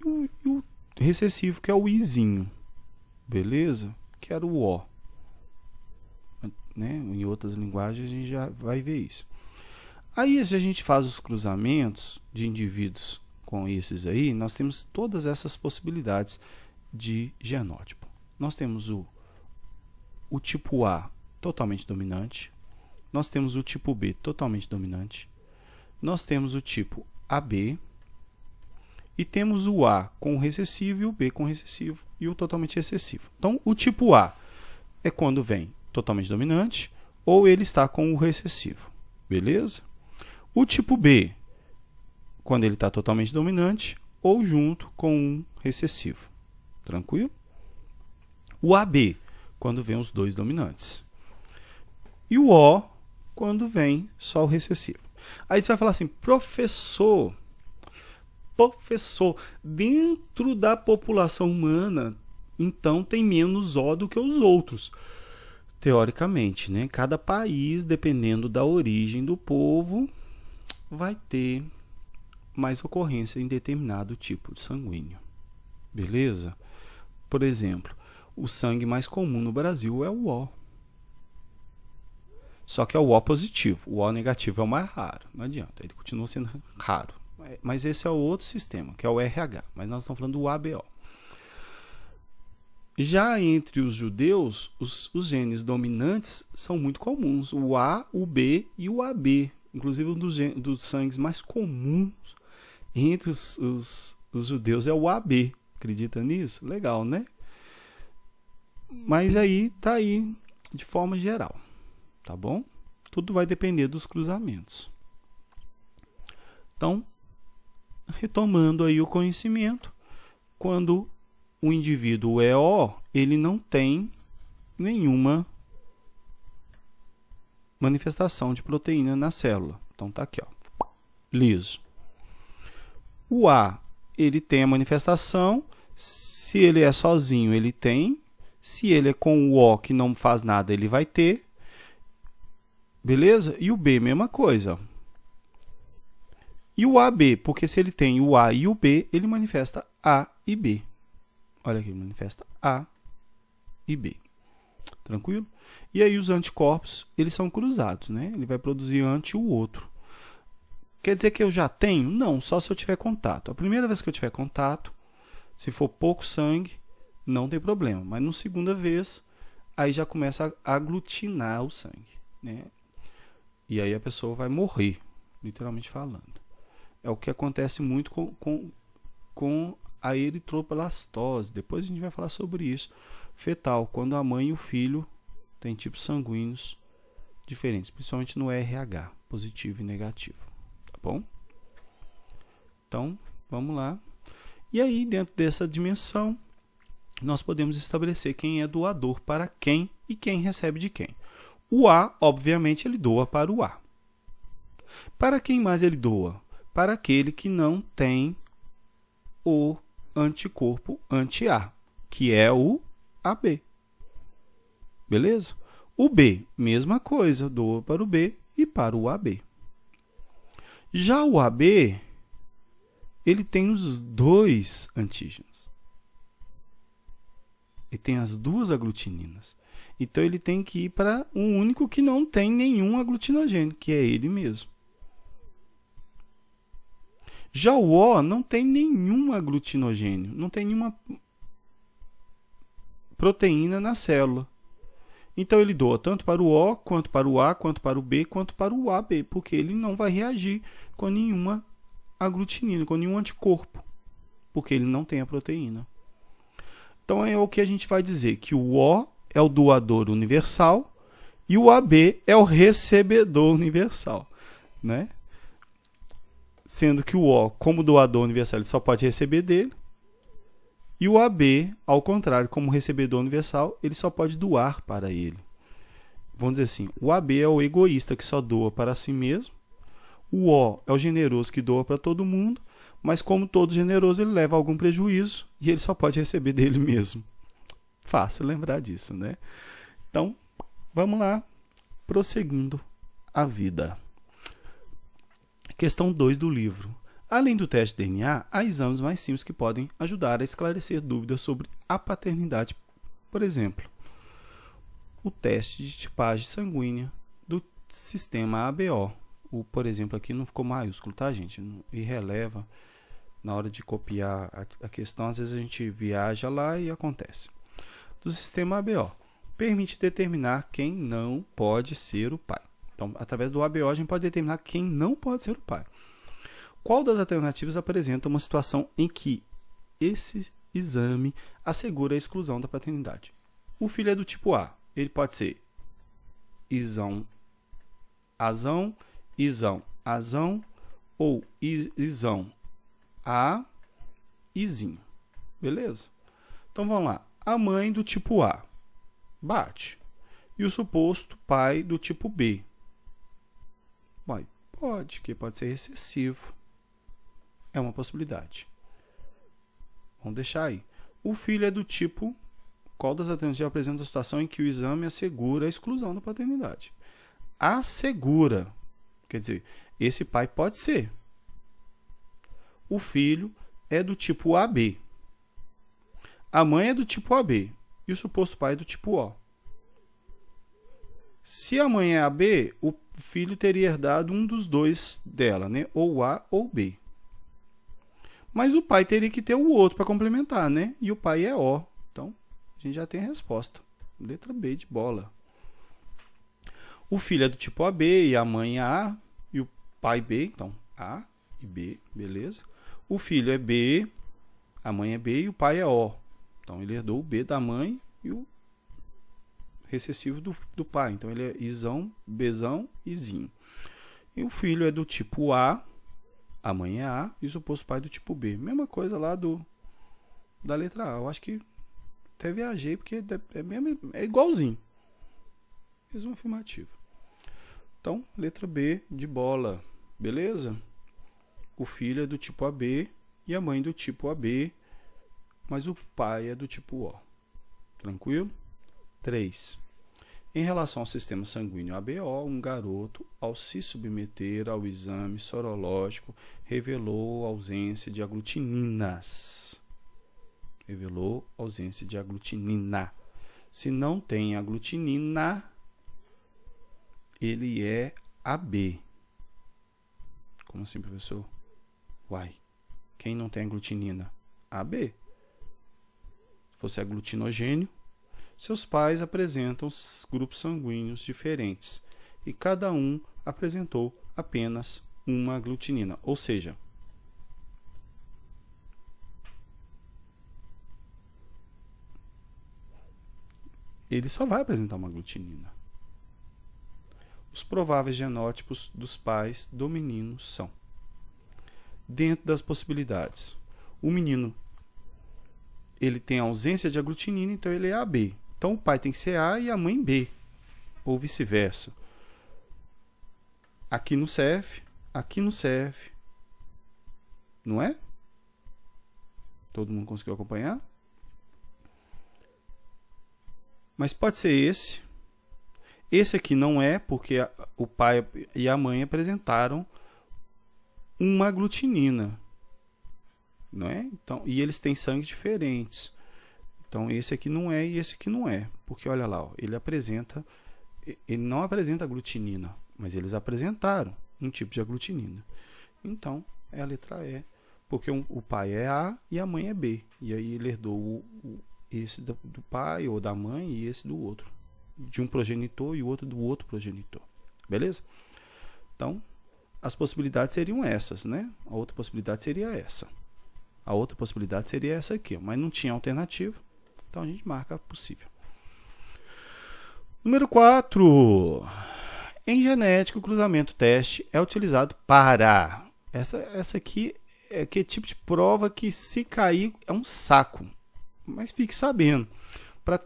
Speaker 1: E o recessivo, que é o Izinho. Beleza? Que era o O. Né? Em outras linguagens, a gente já vai ver isso. Aí, se a gente faz os cruzamentos de indivíduos com esses aí, nós temos todas essas possibilidades de genótipo. Nós temos o tipo A totalmente dominante, nós temos o tipo B totalmente dominante, nós temos o tipo AB e temos o A com recessivo e o B com recessivo e o totalmente recessivo. Então, o tipo A é quando vem totalmente dominante ou ele está com o recessivo, beleza? O tipo B, quando ele está totalmente dominante ou junto com um recessivo. Tranquilo? O AB, quando vem os 2 dominantes. E o O, quando vem só o recessivo. Aí você vai falar assim, professor, dentro da população humana, então tem menos O do que os outros. Teoricamente, né? Cada país, dependendo da origem do povo, vai ter mais ocorrência em determinado tipo de sanguíneo. Beleza? Por exemplo, o sangue mais comum no Brasil é o O. Só que é o O positivo. O O negativo é o mais raro. Não adianta, ele continua sendo raro. Mas esse é o outro sistema, que é o RH. Mas nós estamos falando do ABO. Já entre os judeus, os genes dominantes são muito comuns. O A, o B e o AB. Inclusive, um dos sangues mais comuns entre os judeus é o AB. Acredita nisso? Legal, né? Mas aí tá aí de forma geral. Tá bom? Tudo vai depender dos cruzamentos. Então, retomando aí o conhecimento, quando o indivíduo é O, ele não tem nenhuma manifestação de proteína na célula. Então tá aqui, ó, liso. O A, ele tem a manifestação. Se ele é sozinho, ele tem. Se ele é com o O que não faz nada, ele vai ter. Beleza? E o B, mesma coisa. E o AB, porque se ele tem o A e o B, ele manifesta A e B. Olha aqui, manifesta A e B. Tranquilo? E aí os anticorpos, eles são cruzados, né? Ele vai produzir ante o outro. Quer dizer que eu já tenho? Não, só se eu tiver contato. A primeira vez que eu tiver contato, se for pouco sangue, não tem problema. Mas na segunda vez, aí já começa a aglutinar o sangue, né? E aí a pessoa vai morrer, literalmente falando. É o que acontece muito com a eritroblastose. Depois a gente vai falar sobre isso. Fetal, quando a mãe e o filho têm tipos sanguíneos diferentes, principalmente no RH, positivo e negativo. Tá bom? Então, vamos lá. E aí, dentro dessa dimensão, nós podemos estabelecer quem é doador para quem e quem recebe de quem. O A, obviamente, ele doa para o A. Para quem mais ele doa? Para aquele que não tem o anticorpo anti-A, que é o AB. Beleza? O B, mesma coisa, doa para o B e para o AB. Já o AB, ele tem os dois antígenos. Ele tem as duas aglutininas. Então, ele tem que ir para um único que não tem nenhum aglutinogênio, que é ele mesmo. Já o O não tem nenhum aglutinogênio, não tem nenhuma proteína na célula. Então, ele doa tanto para o O, quanto para o A, quanto para o B, quanto para o AB, porque ele não vai reagir com nenhuma aglutinina, com nenhum anticorpo, porque ele não tem a proteína. Então, é o que a gente vai dizer, que o O é o doador universal e o AB é o recebedor universal, né? Sendo que o O, como doador universal, ele só pode receber dele. E o AB, ao contrário, como recebedor universal, ele só pode doar para ele. Vamos dizer assim, o AB é o egoísta que só doa para si mesmo. O O é o generoso que doa para todo mundo. Mas como todo generoso, ele leva algum prejuízo e ele só pode receber dele mesmo. Fácil lembrar disso, né? Então, vamos lá, prosseguindo a vida. Questão 2 do livro. Além do teste de DNA, há exames mais simples que podem ajudar a esclarecer dúvidas sobre a paternidade. Por exemplo, o teste de tipagem sanguínea do sistema ABO. Por exemplo, aqui não ficou maiúsculo, tá, gente? Irreleva. Na hora de copiar a questão, às vezes a gente viaja lá e acontece. Do sistema ABO. Permite determinar quem não pode ser o pai. Então, através do ABO, a gente pode determinar quem não pode ser o pai. Qual das alternativas apresenta uma situação em que esse exame assegura a exclusão da paternidade? O filho é do tipo A. Ele pode ser isão, azão, isão, azão ou isão, A, izinho. Beleza? Então, vamos lá. A mãe do tipo A bate. E o suposto pai do tipo B. Pode, que pode ser recessivo. É uma possibilidade. Vamos deixar aí. O filho é do tipo... Qual das alternativas apresenta a situação em que o exame assegura a exclusão da paternidade? Assegura. Quer dizer, esse pai pode ser. o filho é do tipo AB. A mãe é do tipo AB. E o suposto pai é do tipo O. Se a mãe é AB, o filho teria herdado um dos dois dela, né? Ou A ou B. Mas o pai teria que ter o outro para complementar, né? E o pai é O. Então, a gente já tem a resposta. Letra B de bola. O filho é do tipo AB e a mãe é A e o pai B. Então, A e B, beleza. O filho é B, a mãe é B e o pai é O. Então, ele herdou o B da mãe e o recessivo do pai. Então, ele é Izão, Bzão e Zinho. E o filho é do tipo A, a mãe é A e o suposto pai é do tipo B. Mesma coisa lá da letra A. Eu acho que até viajei porque é igualzinho. Mesma afirmativa. Então, letra B de bola. Beleza? O filho é do tipo AB e a mãe do tipo AB, mas o pai é do tipo O. Tranquilo? 3. Em relação ao sistema sanguíneo ABO, um garoto, ao se submeter ao exame sorológico, revelou ausência de aglutininas. Revelou ausência de aglutinina. Se não tem aglutinina, ele é AB. Como assim, professor? Uai. Quem não tem aglutinina? AB. Se fosse aglutinogênio, seus pais apresentam grupos sanguíneos diferentes e cada um apresentou apenas uma aglutinina. Ou seja, ele só vai apresentar uma aglutinina. Os prováveis genótipos dos pais do menino são: dentro das possibilidades, o menino ele tem ausência de aglutinina, então ele é AB. Então o pai tem que ser A e a mãe B, ou vice-versa. Aqui não serve, não é? Todo mundo conseguiu acompanhar? Mas pode ser esse. Esse aqui não é, porque o pai e a mãe apresentaram uma aglutinina, não é? Então, e eles têm sangue diferentes. Então, esse aqui não é e esse aqui não é. Porque, olha lá, ó, ele não apresenta aglutinina, mas eles apresentaram um tipo de aglutinina. Então, é a letra E, porque o pai é A e a mãe é B. E aí ele herdou esse do pai ou da mãe e esse do outro. De um progenitor e o outro do outro progenitor. Beleza? Então, as possibilidades seriam essas, né? A outra possibilidade seria essa. A outra possibilidade seria essa aqui, ó, mas não tinha alternativa. Então, a gente marca possível. Número 4. Em genética, o cruzamento teste é utilizado para... Essa aqui é que tipo de prova que, se cair, é um saco. Mas fique sabendo. Para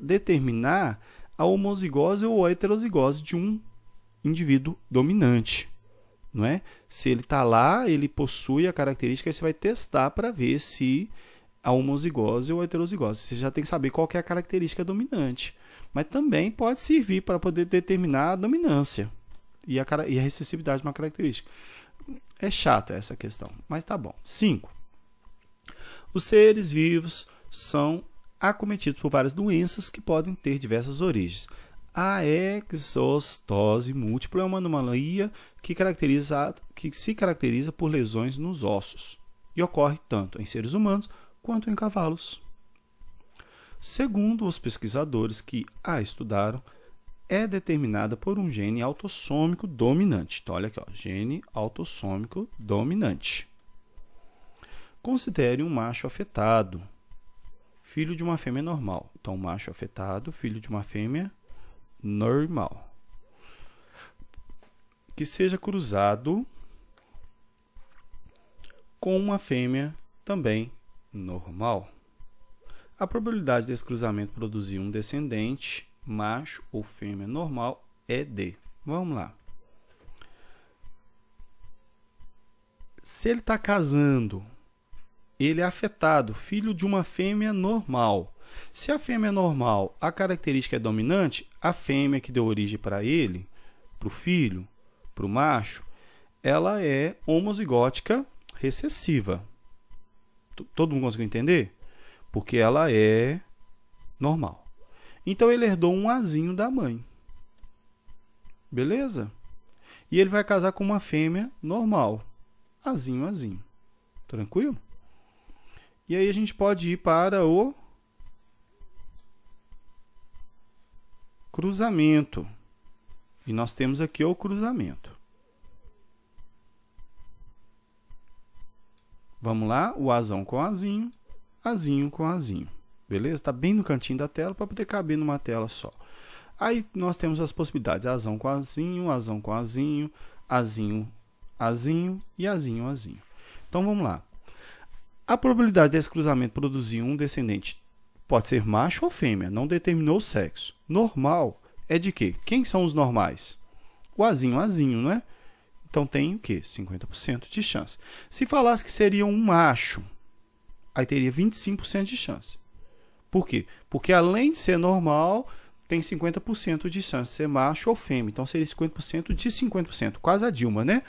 Speaker 1: determinar a homozigose ou a heterozigose de um indivíduo dominante. Não é? Se ele está lá, ele possui a característica, aí você vai testar para ver se a homozigose ou a heterozigose. Você já tem que saber qual que é a característica dominante. Mas também pode servir para poder determinar a dominância e a recessividade de uma característica. É chato essa questão, mas tá bom. 5. Os seres vivos são acometidos por várias doenças que podem ter diversas origens. A exostose múltipla é uma anomalia que se caracteriza por lesões nos ossos e ocorre tanto em seres humanos quanto em cavalos. Segundo os pesquisadores que a estudaram, é determinada por um gene autossômico dominante. Então, olha aqui, ó, gene autossômico dominante. Considere um macho afetado, filho de uma fêmea normal. Então, macho afetado, filho de uma fêmea normal, que seja cruzado com uma fêmea também normal. A probabilidade desse cruzamento produzir um descendente, macho ou fêmea normal, é D. Vamos lá. Se ele está casando, ele é afetado, filho de uma fêmea normal. Se a fêmea normal, a característica é dominante, a fêmea que deu origem para ele, para o filho, para o macho, ela é homozigótica, recessiva. Todo mundo conseguiu entender? Porque ela é normal. Então ele herdou um Azinho da mãe. Beleza? E ele vai casar com uma fêmea normal. Azinho, Azinho. Tranquilo? E aí a gente pode ir para o cruzamento. E nós temos aqui o cruzamento. Vamos lá, o Azão com Azinho, Azinho com Azinho. Beleza? Está bem no cantinho da tela para poder caber numa tela só. Aí nós temos as possibilidades: Azão com Azinho, Azão com Azinho, Azinho, Azinho e Azinho, Azinho. Então vamos lá. A probabilidade desse cruzamento produzir um descendente pode ser macho ou fêmea, não determinou o sexo. Normal é de quê? Quem são os normais? O Azinho, Azinho, não é? Então tem o quê? 50% de chance. Se falasse que seria um macho, aí teria 25% de chance. Por quê? Porque além de ser normal, tem 50% de chance de ser macho ou fêmea. Então seria 50% de 50%. Quase a Dilma, né?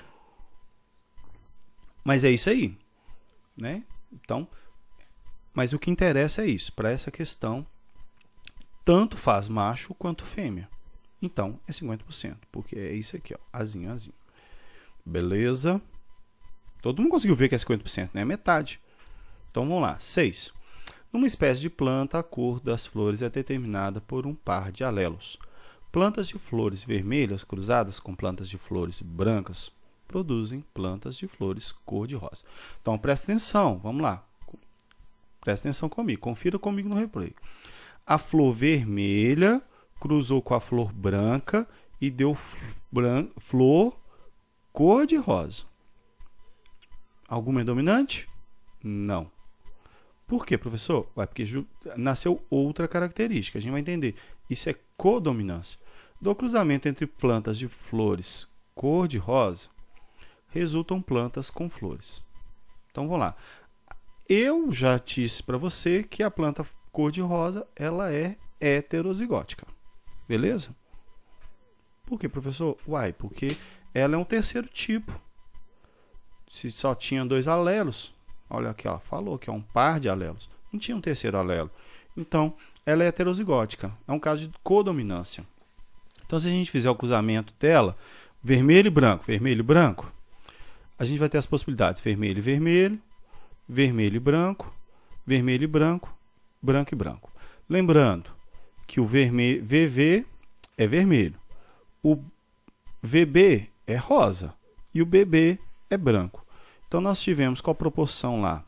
Speaker 1: Mas é isso aí, né? Então, mas o que interessa é isso. Para essa questão, tanto faz macho quanto fêmea. Então, é 50%, porque é isso aqui, ó, Azinho, Azinho. Beleza? Todo mundo conseguiu ver que é 50%, né? Metade. Então, vamos lá. 6. Numa espécie de planta, a cor das flores é determinada por um par de alelos. Plantas de flores vermelhas cruzadas com plantas de flores brancas produzem plantas de flores cor-de-rosa. Então, presta atenção. Vamos lá. Presta atenção comigo. Confira comigo no replay. A flor vermelha cruzou com a flor branca e deu flor cor-de-rosa. Alguma é dominante? Não. Por quê, professor? Porque nasceu outra característica. A gente vai entender. Isso é codominância. Do cruzamento entre plantas de flores cor-de-rosa, resultam plantas com flores. Então, vamos lá. Eu já disse para você que a planta cor-de-rosa ela é heterozigótica. Beleza? Por quê, professor? Porque ela é um terceiro tipo. Se só tinha 2 alelos, olha aqui, ó, falou que é um par de alelos. Não tinha um terceiro alelo. Então, ela é heterozigótica. É um caso de codominância. Então, se a gente fizer o cruzamento dela, vermelho e branco, a gente vai ter as possibilidades vermelho e vermelho, vermelho e branco, branco e branco. Lembrando que o VV é vermelho, o VB é rosa e o BB é branco. Então, nós tivemos qual proporção lá?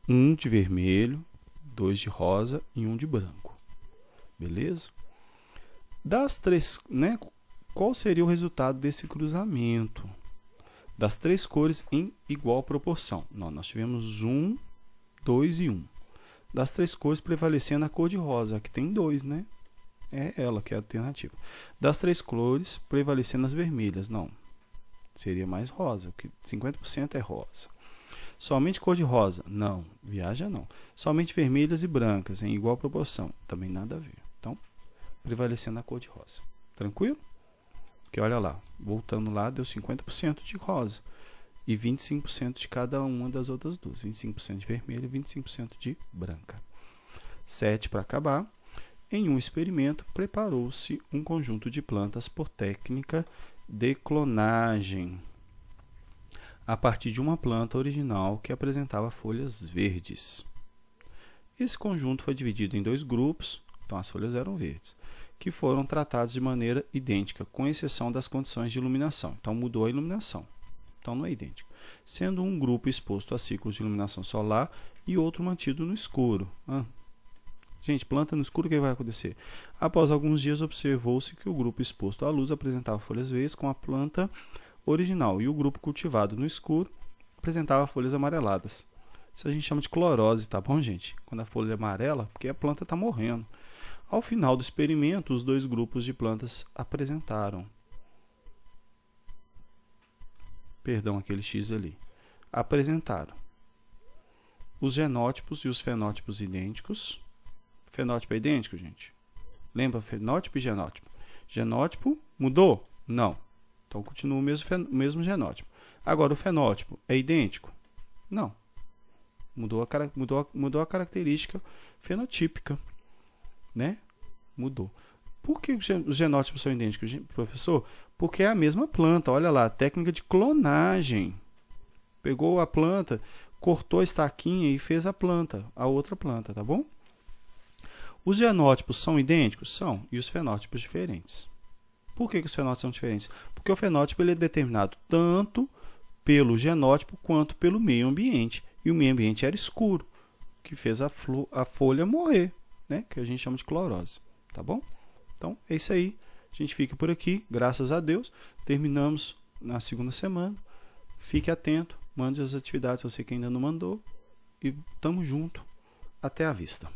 Speaker 1: 1 de vermelho, 2 de rosa e 1 de branco. Beleza? Das 3, né, qual seria o resultado desse cruzamento? Das 3 cores em igual proporção. Não, nós tivemos 1, 2 e 1. Das 3 cores prevalecendo a cor de rosa, que tem 2, né? É ela que é a alternativa. Das 3 cores prevalecendo as vermelhas. Não, seria mais rosa, porque 50% é rosa. Somente cor de rosa? Não, viaja não. Somente vermelhas e brancas em igual proporção? Também nada a ver. Então, prevalecendo a cor de rosa. Tranquilo? Porque olha lá, voltando lá, deu 50% de rosa e 25% de cada uma das outras duas. 25% de vermelho e 25% de branca. 7 para acabar. Em um experimento, preparou-se um conjunto de plantas por técnica de clonagem a partir de uma planta original que apresentava folhas verdes. Esse conjunto foi dividido em 2 grupos, então as folhas eram verdes, que foram tratados de maneira idêntica, com exceção das condições de iluminação. Então mudou a iluminação, então não é idêntico. Sendo um grupo exposto a ciclos de iluminação solar e outro mantido no escuro. Gente, planta no escuro, o que vai acontecer? Após alguns dias, observou-se que o grupo exposto à luz apresentava folhas verdes com a planta original e o grupo cultivado no escuro apresentava folhas amareladas. Isso a gente chama de clorose, tá bom, gente? Quando a folha é amarela, porque a planta está morrendo. Ao final do experimento, os 2 grupos de plantas apresentaram. Perdão, aquele X ali. Apresentaram os genótipos e os fenótipos idênticos. Fenótipo é idêntico, gente? Lembra fenótipo e genótipo? Genótipo mudou? Não. Então, continua o mesmo genótipo. Agora, o fenótipo é idêntico? Não. Mudou a característica fenotípica, né? Mudou. Por que os genótipos são idênticos, professor? Porque é a mesma planta. Olha lá, técnica de clonagem. Pegou a planta, cortou a estaquinha e fez a outra planta, tá bom? Os genótipos são idênticos? São. E os fenótipos diferentes. Por que os fenótipos são diferentes? Porque o fenótipo ele é determinado tanto pelo genótipo quanto pelo meio ambiente. E o meio ambiente era escuro, que fez a folha morrer, né? Que a gente chama de clorose, tá bom? Então, é isso aí. A gente fica por aqui, graças a Deus. Terminamos na segunda semana. Fique atento, mande as atividades, você que ainda não mandou. E tamo junto. Até a vista.